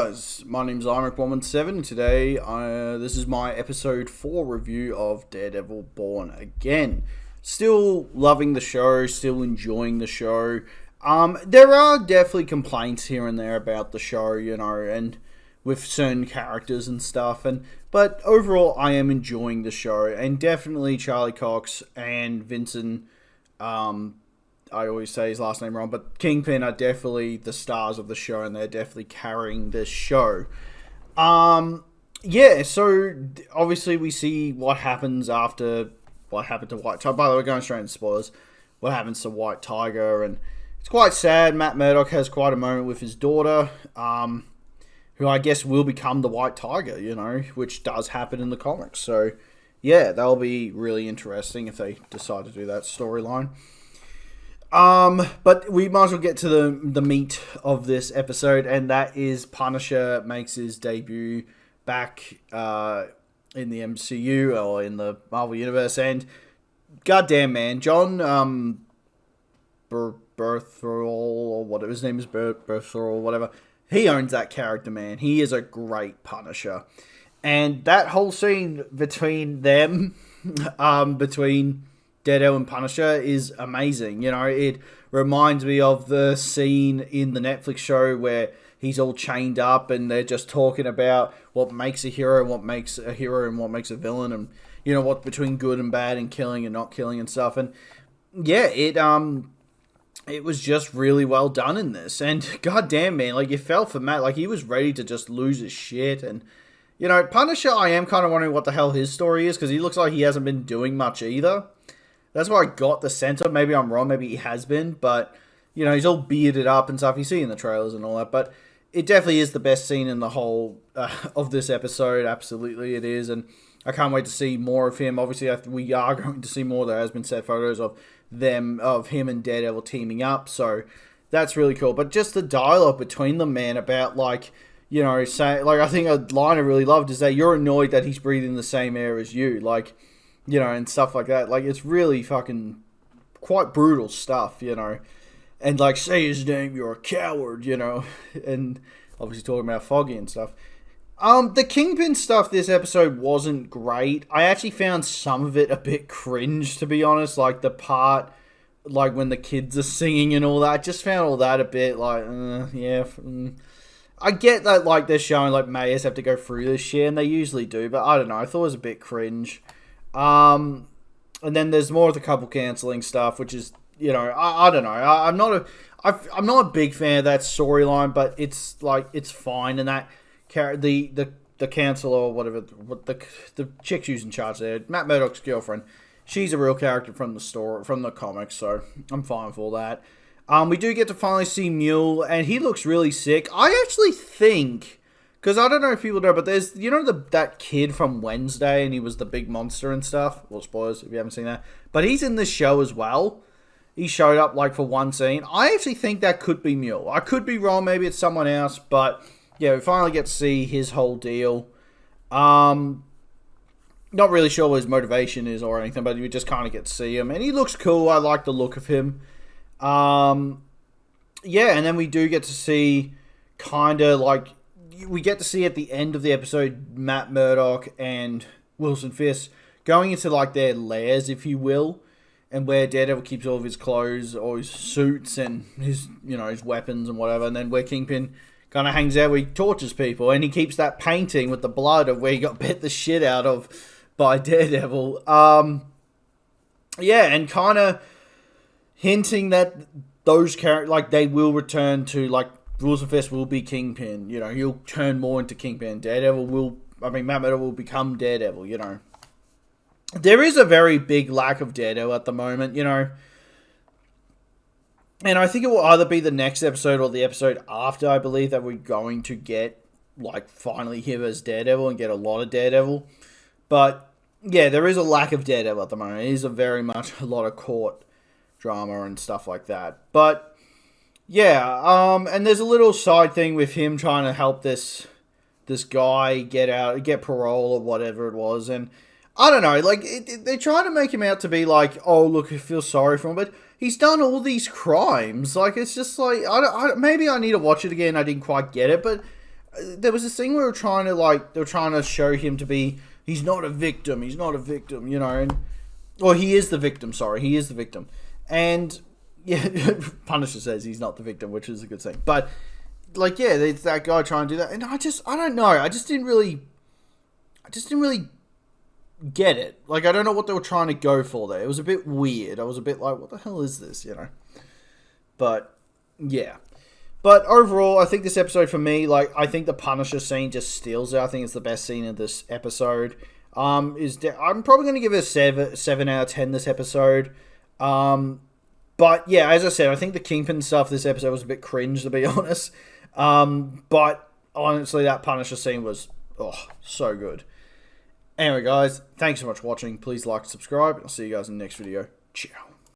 guys, my name's IMAC117 and today this is my episode 4 review of Daredevil Born Again. Still loving the show, still enjoying the show. There are definitely complaints here and there about the show, and with certain characters and stuff, but overall I am enjoying the show, and definitely Charlie Cox and Vincent, I always say his last name wrong, but Kingpin are definitely the stars of the show, and they're definitely carrying this show. So obviously we see what happens after what happened to White Tiger. By the way, we're going straight into spoilers. What happens to White Tiger, and it's quite sad. Matt Murdock has quite a moment with his daughter, who I guess will become the White Tiger, which does happen in the comics. So, yeah, that'll be really interesting if they decide to do that storyline. But we might as well get to the meat of this episode, and that is Punisher makes his debut back in the MCU or in the Marvel Universe, and goddamn man, John Berthel or whatever his name is, Berthel or whatever, he owns that character, man. He is a great Punisher, and that whole scene between them, between Daredevil and Punisher is amazing. It reminds me of the scene in the Netflix show where he's all chained up and they're just talking about what makes a hero, what makes a hero, and what makes a villain, and what between good and bad and killing and not killing and stuff. And yeah, it was just really well done in this. And goddamn, man, you felt for Matt, he was ready to just lose his shit. And Punisher, I am kind of wondering what the hell his story is, because he looks like he hasn't been doing much either. That's where I got the sense of. Maybe I'm wrong. Maybe he has been. But, he's all bearded up and stuff. You see in the trailers and all that. But it definitely is the best scene in the whole of this episode. Absolutely it is. And I can't wait to see more of him. Obviously, we are going to see more. There has been set photos of him and Daredevil teaming up. So that's really cool. But just the dialogue between them, man, about, say, I think a line I really loved is that you're annoyed that he's breathing the same air as you. And stuff like that. It's really fucking quite brutal stuff, And, say his name, you're a coward, And obviously talking about Foggy and stuff. The Kingpin stuff this episode wasn't great. I actually found some of it a bit cringe, to be honest. The part, when the kids are singing and all that. I just found all that a bit, I get that, they're showing, mayors have to go through this shit, and they usually do. But I don't know. I thought it was a bit cringe. And then there's more of the couple cancelling stuff, which is, I don't know. I'm not a big fan of that storyline, but it's it's fine. And that the cancel or whatever, the chick who's in charge there, Matt Murdock's girlfriend, she's a real character from the comics, so I'm fine with all that. We do get to finally see Mule, and he looks really sick. I actually think, because I don't know if people know, but there's, that kid from Wednesday, and he was the big monster and stuff. Well, spoilers if you haven't seen that. But he's in this show as well. He showed up, for one scene. I actually think that could be Mule. I could be wrong. Maybe it's someone else. But, yeah, we finally get to see his whole deal. Not really sure what his motivation is or anything, but we just kind of get to see him. And he looks cool. I like the look of him. And then we do get to see we get to see at the end of the episode Matt Murdock and Wilson Fisk going into their lairs, if you will, and where Daredevil keeps all of his clothes or his suits and his his weapons and whatever, and then where Kingpin kind of hangs out where he tortures people, and he keeps that painting with the blood of where he got bit the shit out of by Daredevil. And kind of hinting that those characters they will return to Wilson Fisk will be Kingpin. He'll turn more into Kingpin. Matt Murdock will become Daredevil, There is a very big lack of Daredevil at the moment, And I think it will either be the next episode or the episode after, I believe, that we're going to get, finally him as Daredevil and get a lot of Daredevil. But, yeah, there is a lack of Daredevil at the moment. It is very much a lot of court drama and stuff like that. But yeah, and there's a little side thing with him trying to help this guy get parole or whatever it was, and I don't know, they try to make him out to be oh look, I feel sorry for him, but he's done all these crimes. It's just maybe I need to watch it again. I didn't quite get it, but there was this thing where they were trying to show him to be, he's not a victim, you know, and, or he is the victim, sorry, he is the victim. And, yeah, Punisher says he's not the victim, which is a good thing. But, like, yeah, it's that guy trying to do that. And I don't know, I just didn't really get it. Like, I don't know what they were trying to go for there. It was a bit weird. I was a bit like, what the hell is this, you know? But, yeah. But overall, I think this episode for me, like, I think the Punisher scene just steals it. I think it's the best scene of this episode. I'm probably going to give it a 7 out of 10 this episode. But, yeah, as I said, I think the Kingpin stuff this episode was a bit cringe, to be honest. But, honestly, that Punisher scene was, so good. Anyway, guys, thanks so much for watching. Please like and subscribe. I'll see you guys in the next video. Ciao.